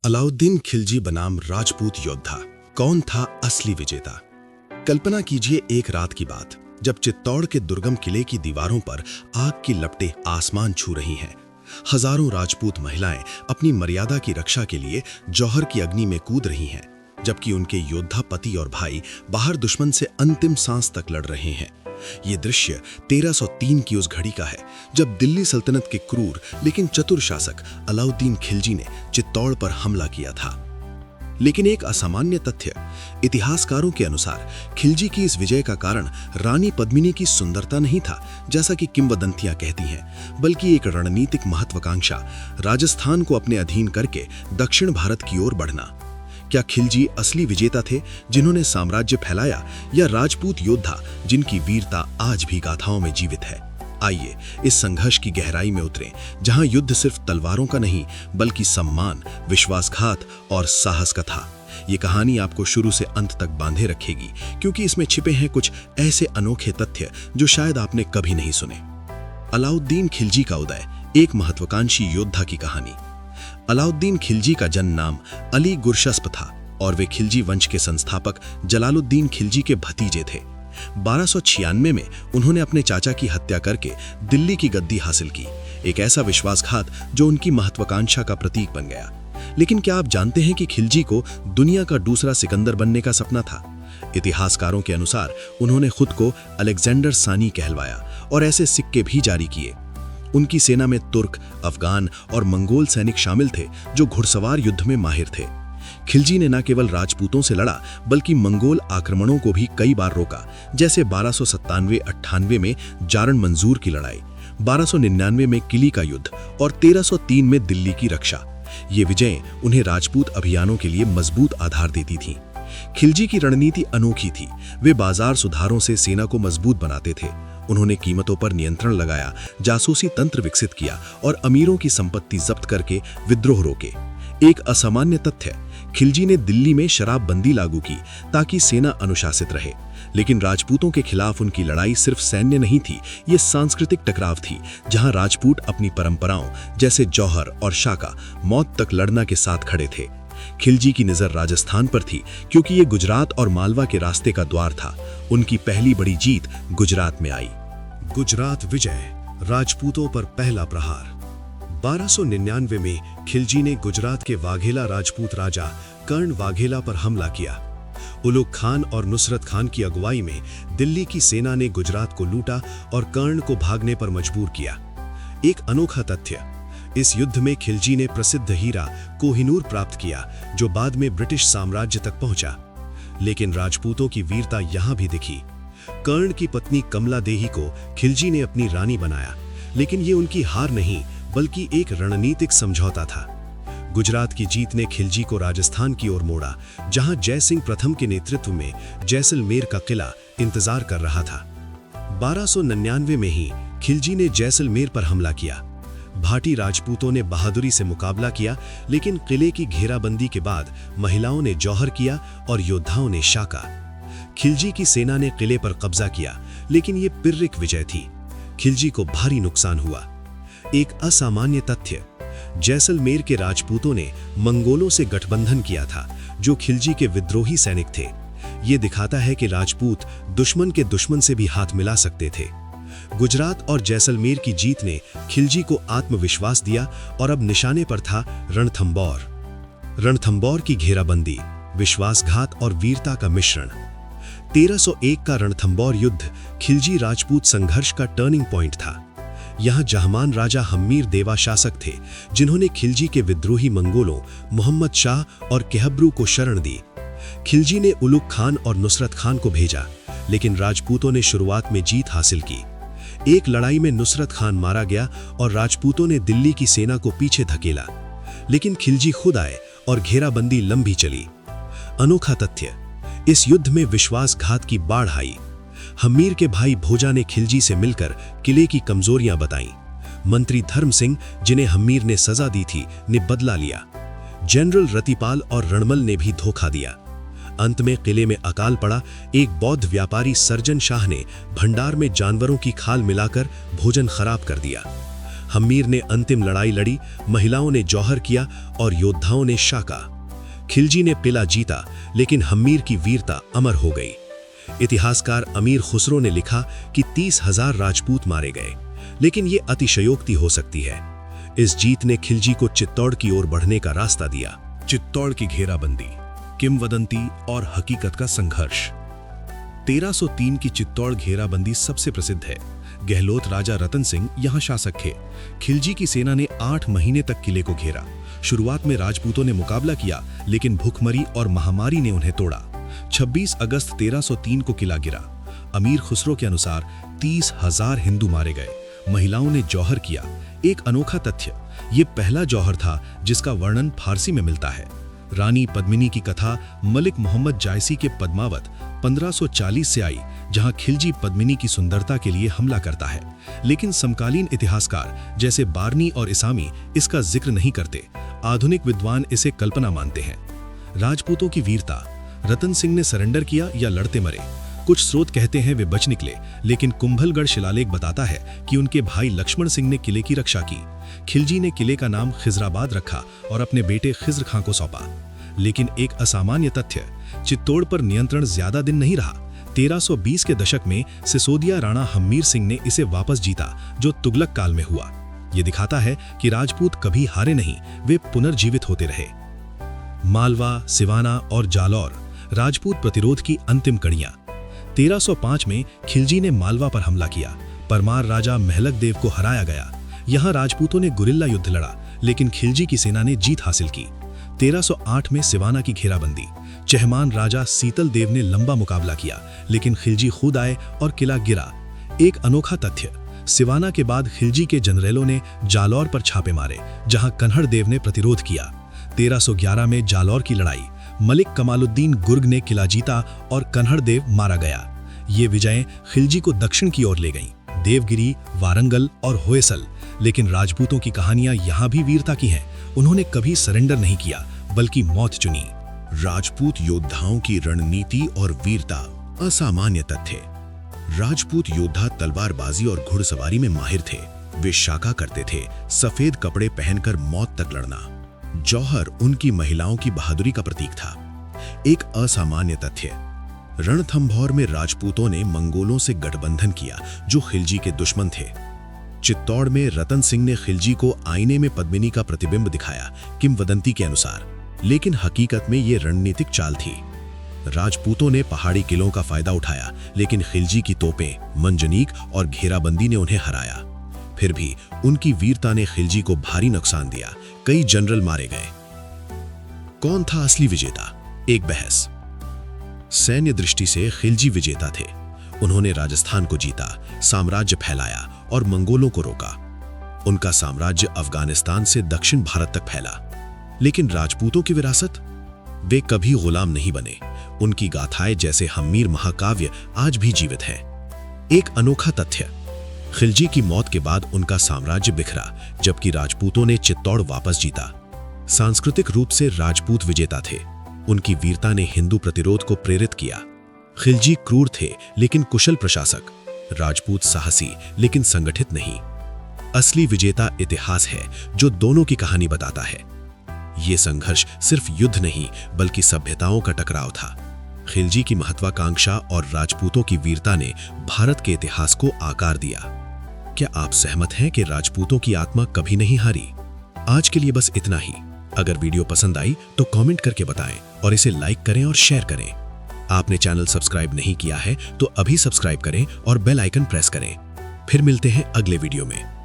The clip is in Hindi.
अलाउद्दीन खिलजी बनाम राजपूत योद्धा, कौन था असली विजेता? कल्पना कीजिए एक रात की बात, जब चित्तौड़ के दुर्गम किले की दीवारों पर आग की लपटें आसमान छू रही हैं। हजारों राजपूत महिलाएं अपनी मर्यादा की रक्षा के लिए जौहर की अग्नि में कूद रही हैं, जबकि उनके योद्धा पति और भाई बाहर दुश्मन से अंतिम सांस तक लड़ रहे हैं। ये दृश्य 1303 की उस घड़ी का है, जब दिल्ली सल्तनत के क्रूर लेकिन चतुर शासक अलाउद्दीन खिलजी ने चित्तौड़ पर हमला किया था। लेकिन एक असामान्य तथ्य, इतिहासकारों के अनुसार खिलजी की इस विजय का कारण रानी पद्मिनी की सुंदरता नहीं था, जैसा कि किंवदंतियां कहती हैं, बल्कि एक रणनीतिक महत्वाकांक्षा, राजस्थान को अपने अधीन करके दक्षिण भारत की ओर बढ़ना। क्या खिलजी असली विजेता थे जिन्होंने साम्राज्य फैलाया, या राजपूत योद्धा जिनकी वीरता आज भी गाथाओं में जीवित है? आइए इस संघर्ष की गहराई में उतरें, जहां युद्ध सिर्फ तलवारों का नहीं बल्कि सम्मान, विश्वासघात और साहस का था। ये कहानी आपको शुरू से अंत तक बांधे रखेगी, क्योंकि इसमें छिपे हैं कुछ ऐसे अनोखे तथ्य जो शायद आपने कभी नहीं सुने। अलाउद्दीन खिलजी का उदय, एक महत्वाकांक्षी योद्धा की कहानी। अलाउद्दीन खिलजी का जन्म नाम अली गुरशस्प था और वे खिलजी वंश के संस्थापक जलालुद्दीन खिलजी के भतीजे थे। 1296 में उन्होंने अपने चाचा की हत्या करके दिल्ली की गद्दी हासिल की, एक ऐसा विश्वासघात जो उनकी महत्वाकांक्षा का प्रतीक बन गया। लेकिन क्या आप जानते हैं कि खिलजी को दुनिया का दूसरा सिकंदर बनने का सपना था? इतिहासकारों के अनुसार उन्होंने खुद को अलेक्जेंडर सानी कहलवाया और ऐसे सिक्के भी जारी किए। उनकी सेना में तुर्क, अफगान और मंगोल सैनिक शामिल थे जो घुड़सवार युद्ध में माहिर थे। खिलजी ने न केवल राजपूतों से लड़ा बल्कि मंगोल आक्रमणों को भी कई बार रोका, जैसे 1297-98 में जारण मंजूर की लड़ाई, 1299 में किली का युद्ध और 1303 में दिल्ली की रक्षा। ये विजयें उन्हें राजपूत अभियानों के लिए मजबूत आधार देती थीं। खिलजी की रणनीति अनोखी थी। वे बाजार सुधारों से सेना को मजबूत बनाते थे। उन्होंने कीमतों पर नियंत्रण लगाया, जासूसी तंत्र विकसित किया और अमीरों की संपत्ति जब्त करके विद्रोह रोके। एक असामान्य तथ्य, खिलजी ने दिल्ली में शराबबंदी लागू की ताकि सेना अनुशासित रहे। लेकिन राजपूतों के खिलाफ उनकी लड़ाई सिर्फ सैन्य नहीं थी, ये सांस्कृतिक टकराव थी, जहां राजपूत अपनी परंपराओं जैसे जौहर और शाका मौत तक लड़ना के साथ खड़े थे। खिलजी की नजर राजस्थान पर थी, क्योंकि ये गुजरात और मालवा के रास्ते का द्वार था। उनकी पहली बड़ी जीत गुजरात में आई। गुजरात विजय, राजपूतों पर पहला प्रहार। 1299 में खिलजी ने गुजरात के वाघेला राजपूत राजा कर्ण वाघेला पर हमला किया। उलुग खान और नुसरत खान की अगुवाई में दिल्ली की सेना ने गुजरात को लूटा और कर्ण को भागने पर मजबूर किया। एक अनोखा तथ्य, इस युद्ध में खिलजी ने प्रसिद्ध हीरा कोहिनूर प्राप्त किया, जो बाद में ब्रिटिश साम्राज्य तक पहुंचा। लेकिन राजपूतों की वीरता यहां भी दिखी। कर्ण की पत्नी कमला देही को खिलजी ने अपनी रानी बनाया, लेकिन ये उनकी हार नहीं बल्कि एक रणनीतिक समझौता था। गुजरात की जीत ने खिलजी को राजस्थान की ओर मोड़ा, जहां जय सिंह प्रथम के नेतृत्व में जैसलमेर का किला इंतजार कर रहा था। 1299 में ही खिलजी ने जैसलमेर पर हमला किया। भाटी राजपूतों ने बहादुरी से मुकाबला किया, लेकिन किले की घेराबंदी के बाद महिलाओं ने जौहर किया और योद्धाओं ने शाका। खिलजी की सेना ने किले पर कब्जा किया, लेकिन ये पिर्रिक विजय थी। खिलजी को भारी नुकसान हुआ। एक असामान्य तथ्य, जैसलमेर के राजपूतों ने मंगोलों से गठबंधन किया था, जो खिलजी के विद्रोही सैनिक थे। ये दिखाता है कि राजपूत दुश्मन के दुश्मन से भी हाथ मिला सकते थे। गुजरात और जैसलमेर की जीत ने खिलजी को आत्मविश्वास दिया और अब निशाने पर था रणथंबोर। रणथंबोर की घेराबंदी, विश्वासघात और वीरता का मिश्रण। 1301 का रणथंबोर युद्ध खिलजी राजपूत संघर्ष का टर्निंग पॉइंट था। यहां जहामान राजा हम्मीर देवा शासक थे, जिन्होंने खिलजी के विद्रोही मंगोलों मोहम्मद शाह और केहब्रू को शरण दी। खिलजी ने उलुग खान और नुसरत खान को भेजा, लेकिन राजपूतों ने शुरुआत में जीत हासिल की। एक लड़ाई में नुसरत खान मारा गया और राजपूतों ने दिल्ली की सेना को पीछे धकेला, लेकिन खिलजी खुद आए और घेराबंदी लंबी चली। अनोखा तथ्य, इस युद्ध में विश्वासघात की बाढ़ आई। हम्मीर के भाई भोजा ने खिलजी से मिलकर किले की कमजोरियां बताईं। मंत्री धर्म सिंह, जिन्हें हम्मीर ने सजा दी थी, ने बदला लिया। जनरल रतिपाल और रणमल ने भी धोखा दिया। अंत में किले में अकाल पड़ा। एक बौद्ध व्यापारी सर्जन शाह ने भंडार में जानवरों की खाल मिलाकर भोजन खराब कर दिया। हम्मीर ने अंतिम लड़ाई लड़ी, महिलाओं ने जौहर किया और योद्धाओं ने शाका। खिलजी ने पिला जीता, लेकिन हम्मीर की वीरता अमर हो गई। इतिहासकार अमीर खुसरो ने लिखा कि 30,000 राजपूत मारे गए, लेकिन ये अतिशयोक्ति हो सकती है। इस जीत ने खिलजी को चित्तौड़ की ओर बढ़ने का रास्ता दिया। चित्तौड़ की घेराबंदी, किंवदंती और हकीकत का संघर्ष। 1303 की चित्तौड़ घेराबंदी सबसे प्रसिद्ध है। गहलोत राजा रतन सिंह यहाँ शासक थे। खिलजी की सेना ने 8 महीने तक किले को घेरा। शुरुआत में राजपूतों ने मुकाबला किया, लेकिन भूखमरी और महामारी ने उन्हें तोड़ा। 26 अगस्त 1303 को किला गिरा। अमीर खुसरो के अनुसार 30,000 हिंदू मारे गए। महिलाओं ने जौहर किया। एक अनोखा तथ्य, ये पहला जौहर था जिसका वर्णन फारसी में मिलता है। रानी पद्मिनी की कथा मलिक मोहम्मद जायसी के पद्मावत 1540 से आई, जहां खिलजी पद्मिनी की सुंदरता के लिए हमला करता है, लेकिन समकालीन इतिहासकार जैसे बारनी और इसामी इसका जिक्र नहीं करते। आधुनिक विद्वान इसे कल्पना मानते हैं। राजपूतों की वीरता, रतन सिंह ने सरेंडर किया या लड़ते मरे? कुछ स्रोत कहते हैं वे बच निकले, लेकिन कुंभलगढ़ शिलालेख बताता है कि उनके भाई लक्ष्मण सिंह ने किले की रक्षा की। खिलजी ने किले का नाम खिजराबाद रखा और अपने बेटे खिज्र खां को सौंपा। लेकिन एक असामान्य तथ्य, चित्तौड़ पर नियंत्रण ज्यादा दिन नहीं रहा। 1320 के दशक में सिसोदिया राणा हम्मीर सिंह ने इसे वापस जीता, जो तुगलक काल में हुआ। ये दिखाता है कि राजपूत कभी हारे नहीं, वे पुनर्जीवित होते रहे। मालवा, सिवाना और जालौर, राजपूत प्रतिरोध की अंतिम कड़ियां। 1305 में खिलजी ने मालवा पर हमला किया। परमार राजा महलक देव को हराया गया। यहां राजपूतों ने गुरिल्ला युद्ध लड़ा, लेकिन खिलजी की सेना ने जीत हासिल की। 1308 में सिवाना की घेराबंदी। चहमान राजा सीतल देव ने लंबा मुकाबला किया, लेकिन खिलजी खुद आए और किला गिरा। एक अनोखा तथ्य, सिवाना के बाद खिलजी के जनरलों ने जालौर पर छापे मारे, जहां कन्हड़ देव ने प्रतिरोध किया। 1311 में जालौर की लड़ाई, मलिक कमालुद्दीन गुर्ग ने किला जीता और कन्हड़ देव मारा गया। ये विजय खिलजी को दक्षिण की ओर ले गईं, देवगिरी, वारंगल और होयसल। लेकिन राजपूतों की कहानियां यहाँ भी वीरता की हैं। उन्होंने कभी सरेंडर नहीं किया, बल्कि मौत चुनी। राजपूत योद्धाओं की रणनीति और वीरता, असामान्य तथ्य। राजपूत योद्धा तलवारबाजी और घुड़सवारी में माहिर थे। वे शाका करते थे, सफेद कपड़े पहनकर मौत तक लड़ना। जौहर उनकी महिलाओं की बहादुरी का प्रतीक था। एक असामान्य तथ्य, रणथंभौर में राजपूतों ने मंगोलों से गठबंधन किया, जो खिलजी के दुश्मन थे। चित्तौड़ में रतन सिंह ने खिलजी को आईने में पद्मिनी का प्रतिबिंब दिखाया, किंवदंती के अनुसार, लेकिन हकीकत में ये रणनीतिक चाल थी। राजपूतों ने पहाड़ी किलों का फायदा उठाया, लेकिन खिलजी की तोपें, मंजनीक और घेराबंदी ने उन्हें हराया। फिर भी उनकी वीरता ने खिलजी को भारी नुकसान दिया। कई जनरल मारे गए। कौन था असली विजेता? एक बहस। सैन्य दृष्टि से खिलजी विजेता थे। उन्होंने राजस्थान को जीता, साम्राज्य फैलाया और मंगोलों को रोका। उनका साम्राज्य अफगानिस्तान से दक्षिण भारत तक फैला। लेकिन राजपूतों की विरासत? वे कभी गुलाम नहीं बने। उनकी गाथाएं जैसे हम्मीर महाकाव्य आज भी जीवित है। एक अनोखा तथ्य, खिलजी की मौत के बाद उनका साम्राज्य बिखरा, जबकि राजपूतों ने चित्तौड़ वापस जीता। सांस्कृतिक रूप से राजपूत विजेता थे। उनकी वीरता ने हिंदू प्रतिरोध को प्रेरित किया। खिलजी क्रूर थे, लेकिन कुशल प्रशासक। राजपूत साहसी, लेकिन संगठित नहीं। असली विजेता इतिहास है, जो दोनों की कहानी बताता है। ये संघर्ष सिर्फ युद्ध नहीं, बल्कि सभ्यताओं का टकराव था। खिलजी की महत्वाकांक्षा और राजपूतों की वीरता ने भारत के इतिहास को आकार दिया। क्या आप सहमत हैं कि राजपूतों की आत्मा कभी नहीं हारी? आज के लिए बस इतना ही। अगर वीडियो पसंद आई तो कमेंट करके बताएं और इसे लाइक करें और शेयर करें। आपने चैनल सब्सक्राइब नहीं किया है तो अभी सब्सक्राइब करें और बेल आइकन प्रेस करें। फिर मिलते हैं अगले वीडियो में।